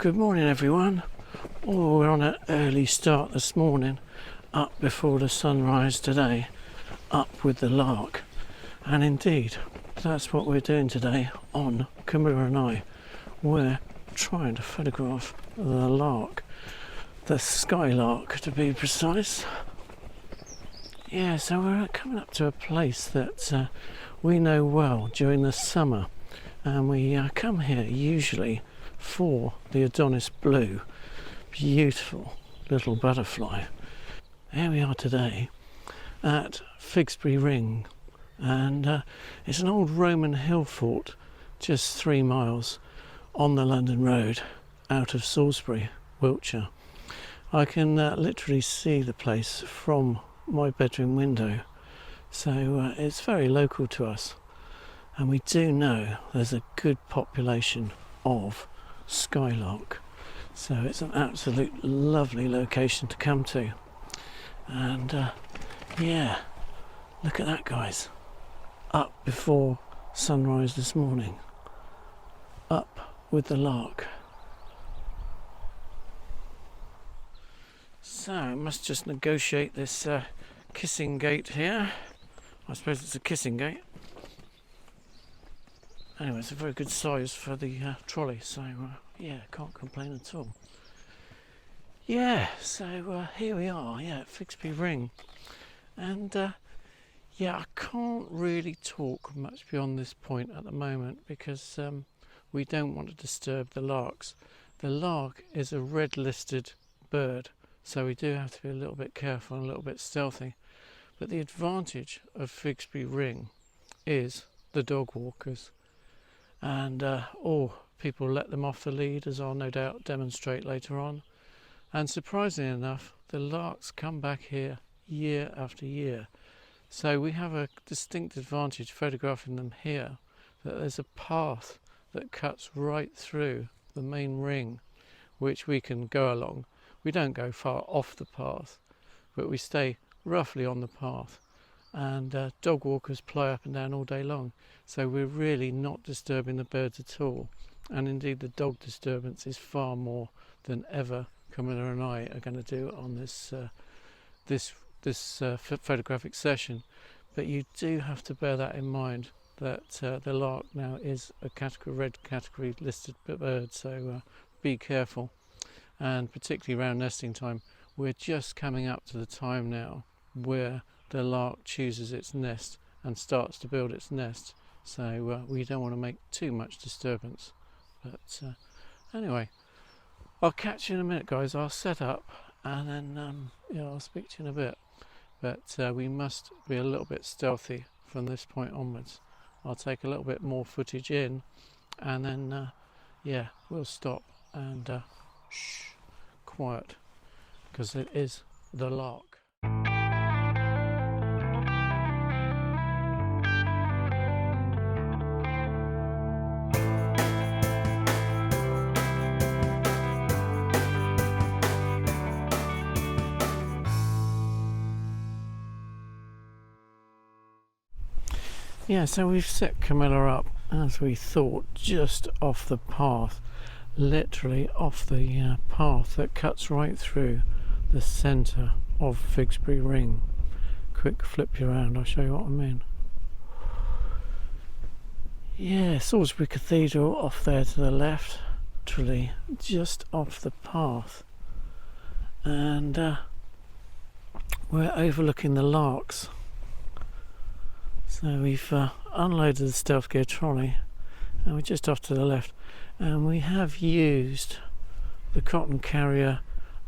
Good morning everyone. Oh, we're on an early start this morning, up before the sunrise today, up with the Lark. And indeed, that's what we're doing today on Camilla and I. We're trying to photograph the Lark, the Skylark to be precise. Yeah, so we're coming up to a place that we know well during the summer, and we come here usually for the Adonis Blue, beautiful little butterfly. Here we are today at Figsbury Ring, and it's an old Roman hill fort just 3 miles on the London Road out of Salisbury, Wiltshire. I can literally see the place from my bedroom window, so it's very local to us, and we do know there's a good population of Skylark, so it's an absolute lovely location to come to. And yeah, look at that, guys, up before sunrise this morning, up with the Lark. So I must just negotiate this kissing gate here. I suppose it's a kissing gate. Anyway, it's a very good size for the trolley, so yeah, can't complain at all. Yeah, so here we are, yeah, at Figsbury Ring. And yeah, I can't really talk much beyond this point at the moment because we don't want to disturb the larks. The lark is a red listed bird, so we do have to be a little bit careful and a little bit stealthy. But the advantage of Figsbury Ring is the dog walkers. And people let them off the lead, as I'll no doubt demonstrate later on. And surprisingly enough, the larks come back here year after year. So we have a distinct advantage photographing them here, that there's a path that cuts right through the main ring, which we can go along. We don't go far off the path, but we stay roughly on the path. And dog walkers ply up and down all day long, so we're really not disturbing the birds at all. And indeed, the dog disturbance is far more than ever Camilla and I are going to do on this photographic session. But you do have to bear that in mind, that the lark now is a red category listed bird, so be careful. And particularly around nesting time, we're just coming up to the time now where the lark chooses its nest and starts to build its nest, so we don't want to make too much disturbance. But anyway, I'll catch you in a minute, guys. I'll set up and then yeah, I'll speak to you in a bit. But we must be a little bit stealthy from this point onwards. I'll take a little bit more footage in, and then yeah, we'll stop and shh, quiet, because it is the lark. Yeah, so we've set Camilla up, as we thought, just off the path, literally off the path that cuts right through the centre of Figsbury Ring. Quick flip you around, I'll show you what I mean. Yeah, Salisbury Cathedral off there to the left, literally just off the path. And we're overlooking the larks. So we've unloaded the stealth gear trolley, and we're just off to the left, and we have used the cotton carrier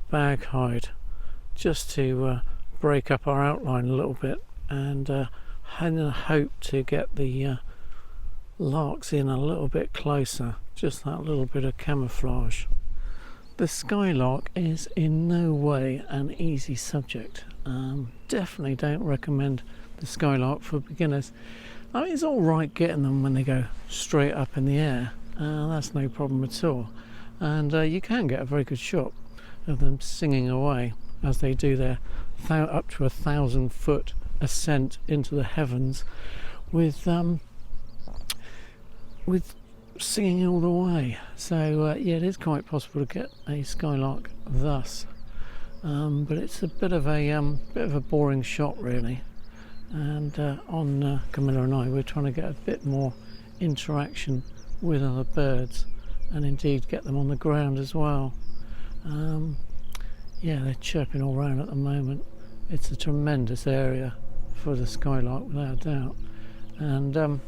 bag hide just to break up our outline a little bit, and hope to get the larks in a little bit closer, just that little bit of camouflage. The Skylark is in no way an easy subject. Definitely don't recommend the Skylark for beginners. I mean, it's all right getting them when they go straight up in the air, that's no problem at all, and you can get a very good shot of them singing away as they do their up to 1,000-foot ascent into the heavens with singing all the way. So yeah, it is quite possible to get a Skylark thus, but it's a bit of a boring shot really. And on Camilla and I, we're trying to get a bit more interaction with other birds, and indeed get them on the ground as well. Yeah, they're chirping all around at the moment. It's a tremendous area for the Skylark, without a doubt. And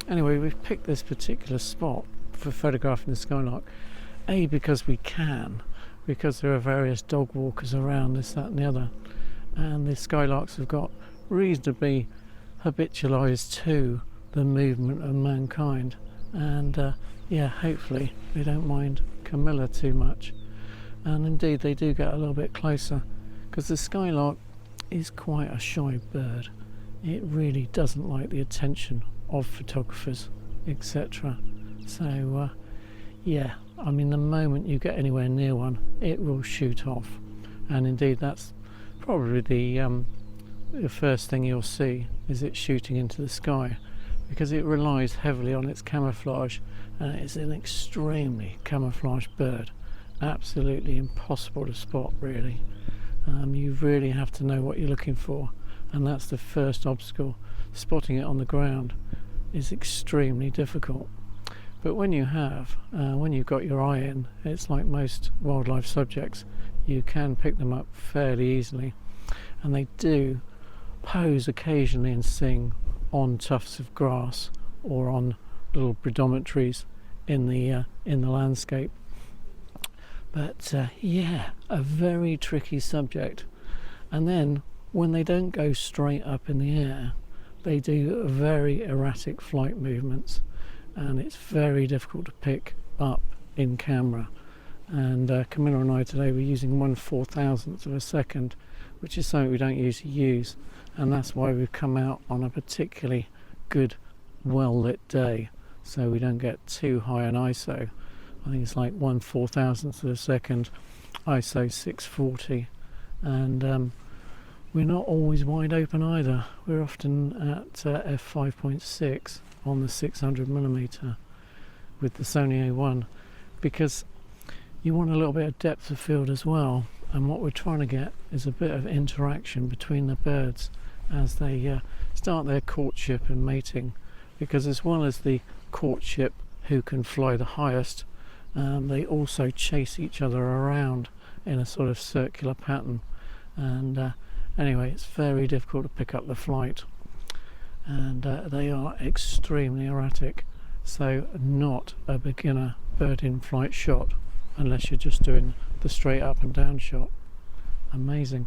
anyway, we've picked this particular spot for photographing the Skylark, A, because we can, because there are various dog walkers around, this, that and the other, and the Skylarks have got reasonably habitualised to the movement of mankind, and yeah, hopefully they don't mind Camilla too much. And indeed they do get a little bit closer, because the Skylark is quite a shy bird. It really doesn't like the attention of photographers, etc. So yeah, I mean, the moment you get anywhere near one, it will shoot off, and indeed that's probably the first thing you'll see, is it shooting into the sky, because it relies heavily on its camouflage, and it's an extremely camouflaged bird. Absolutely impossible to spot really. You really have to know what you're looking for, and that's the first obstacle. Spotting it on the ground is extremely difficult, but when you have, when you've got your eye in, it's like most wildlife subjects, you can pick them up fairly easily, and they do pose occasionally and sing on tufts of grass or on little predominantaries in the landscape. But yeah, a very tricky subject. And then when they don't go straight up in the air, they do very erratic flight movements, and it's very difficult to pick up in camera. And Camilla and I today were using 1/4000th of a second, which is something we don't usually use, and that's why we've come out on a particularly good, well lit day, so we don't get too high an ISO. I think it's like 1/4000th of a second, ISO 640, and we're not always wide open either. We're often at f5.6 on the 600mm with the Sony A1, because you want a little bit of depth of field as well, and what we're trying to get is a bit of interaction between the birds as they start their courtship and mating, because as well as the courtship, who can fly the highest, they also chase each other around in a sort of circular pattern, and anyway, it's very difficult to pick up the flight, and they are extremely erratic, so not a beginner bird in flight shot unless you're just doing the straight up and down shot. Amazing.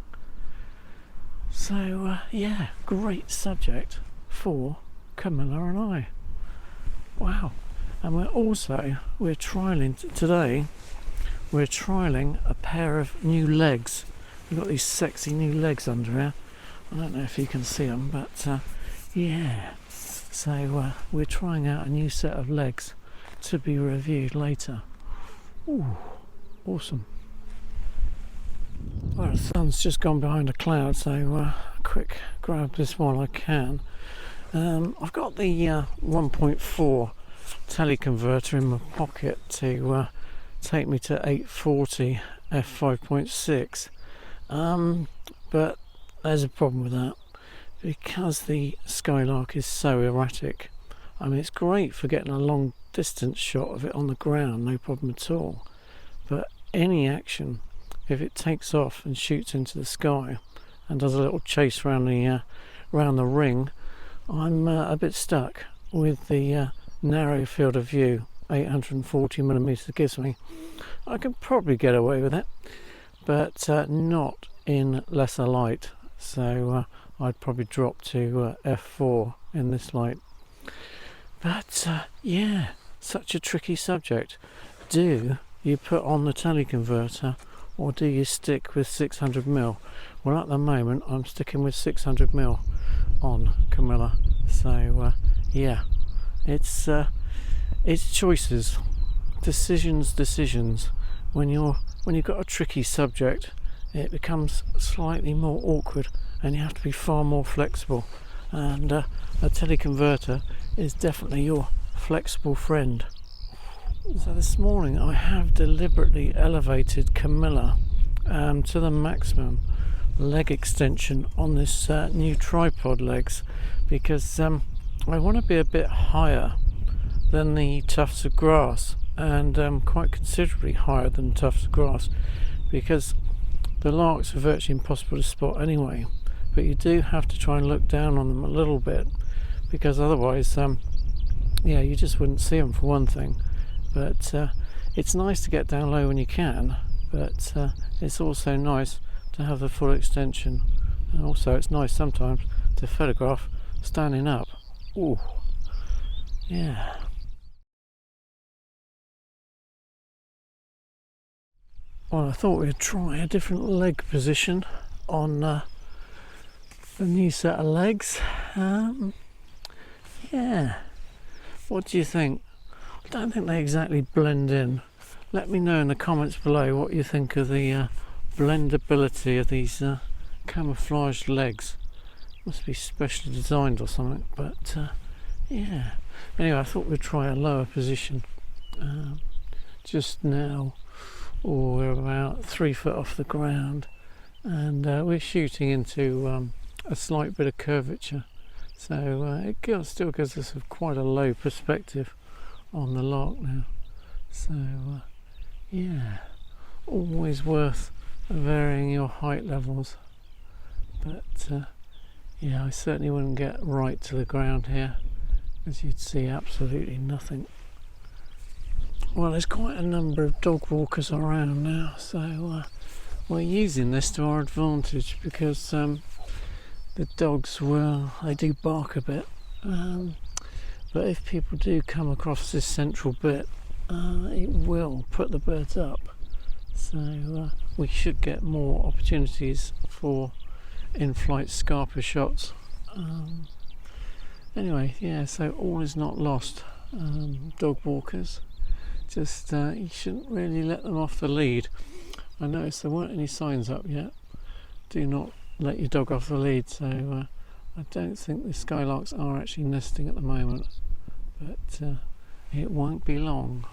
So yeah, great subject for Camilla and I. Wow. And we're trialing today, we're trialing a pair of new legs. We've got these sexy new legs under here. I don't know if you can see them, but yeah. So we're trying out a new set of legs to be reviewed later. Ooh, awesome. Well, the sun's just gone behind a cloud, so quick grab this while I can. I've got the 1.4 teleconverter in my pocket to take me to 840 f5.6, but there's a problem with that, because the Skylark is so erratic. I mean, it's great for getting a long distance shot of it on the ground, no problem at all, but any action, if it takes off and shoots into the sky and does a little chase around the ring, I'm a bit stuck with the narrow field of view 840mm gives me. I can probably get away with it, but not in lesser light, so I'd probably drop to f4 in this light. But yeah, such a tricky subject. Do you put on the teleconverter, or do you stick with 600mm? Well, at the moment I'm sticking with 600mm on Camilla, so yeah, it's choices, decisions. When you've got a tricky subject, it becomes slightly more awkward, and you have to be far more flexible, and a teleconverter is definitely your flexible friend. So this morning I have deliberately elevated Camilla to the maximum leg extension on this new tripod legs, because I want to be a bit higher than the tufts of grass, and quite considerably higher than tufts of grass, because the larks are virtually impossible to spot anyway, but you do have to try and look down on them a little bit, because otherwise yeah, you just wouldn't see them for one thing. But it's nice to get down low when you can, but it's also nice to have the full extension, and also it's nice sometimes to photograph standing up. Ooh, yeah. Well, I thought we'd try a different leg position on the new set of legs. Yeah, what do you think? I don't think they exactly blend in. Let me know in the comments below what you think of the blendability of these camouflaged legs. Must be specially designed or something, but yeah. Anyway, I thought we'd try a lower position. Just now, we're about 3 foot off the ground, and we're shooting into a slight bit of curvature, so it still gives us quite a low perspective on the Lark now. So yeah, always worth varying your height levels, but yeah, I certainly wouldn't get right to the ground here, as you'd see absolutely nothing. Well, there's quite a number of dog walkers around now, so we're using this to our advantage, because the dogs, well, they do bark a bit, but if people do come across this central bit, it will put the birds up, so we should get more opportunities for in-flight scarper shots. Anyway, yeah, so all is not lost. Dog walkers, just you shouldn't really let them off the lead. I noticed there weren't any signs up yet, do not let your dog off the lead, so I don't think the skylarks are actually nesting at the moment, but it won't be long.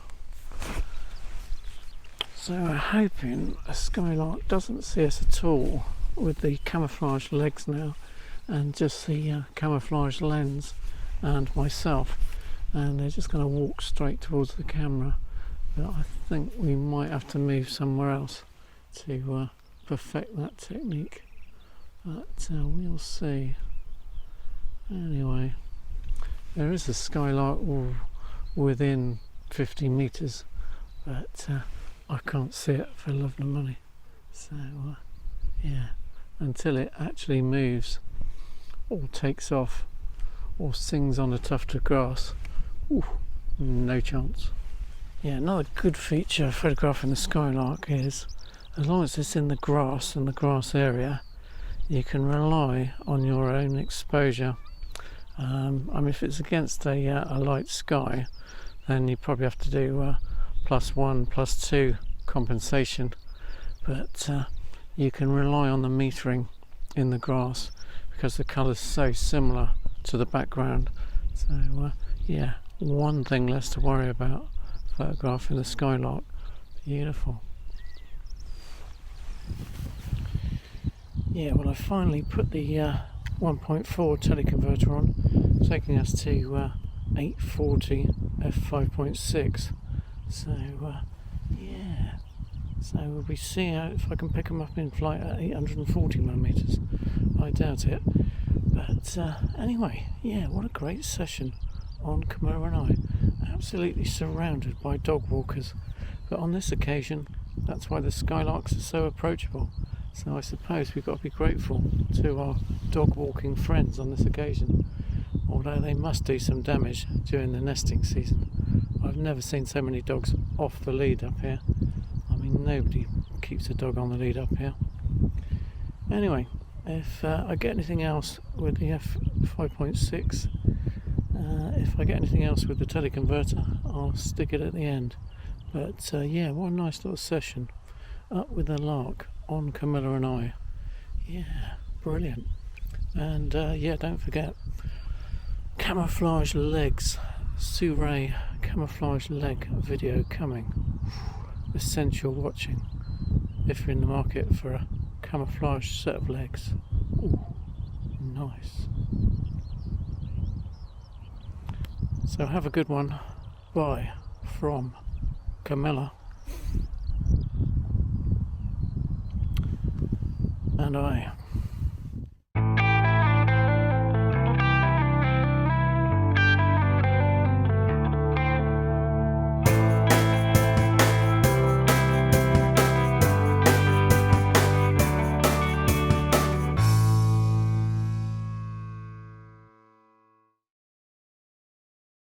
So we're hoping a skylark doesn't see us at all with the camouflage legs now, and just the camouflage lens and myself, and they're just going to walk straight towards the camera. But I think we might have to move somewhere else to perfect that technique, but we'll see. Anyway, there is a skylark within 50 metres, but I can't see it for love nor money. So yeah, until it actually moves or takes off or sings on a tuft of grass, ooh, no chance. Yeah, another good feature of photographing the skylark is, as long as it's in the grass and the grass area, you can rely on your own exposure. I mean, if it's against a light sky, then you probably have to do +1, +2 compensation, but you can rely on the metering in the grass, because the colour's so similar to the background. So yeah, one thing less to worry about photographing the skylark. Beautiful. Yeah, well, I finally put the 1.4 teleconverter on, taking us to 840 f5.6. So yeah, so we'll be seeing if I can pick them up in flight at 840mm. I doubt it, but anyway, yeah, what a great session on Camilla and I. Absolutely surrounded by dog walkers, but on this occasion, that's why the skylarks are so approachable. So I suppose we've got to be grateful to our dog walking friends on this occasion, although they must do some damage during the nesting season. I've never seen so many dogs off the lead up here. I mean, nobody keeps a dog on the lead up here. Anyway, if I get anything else with the f5.6, if I get anything else with the teleconverter, I'll stick it at the end. But yeah, what a nice little session up with the Lark on Camilla and I. Yeah, brilliant. And yeah, don't forget, camouflage legs, Sony camouflage leg video coming. Essential watching if you're in the market for a camouflage set of legs. Ooh, nice. So have a good one. Bye from Camilla. And I.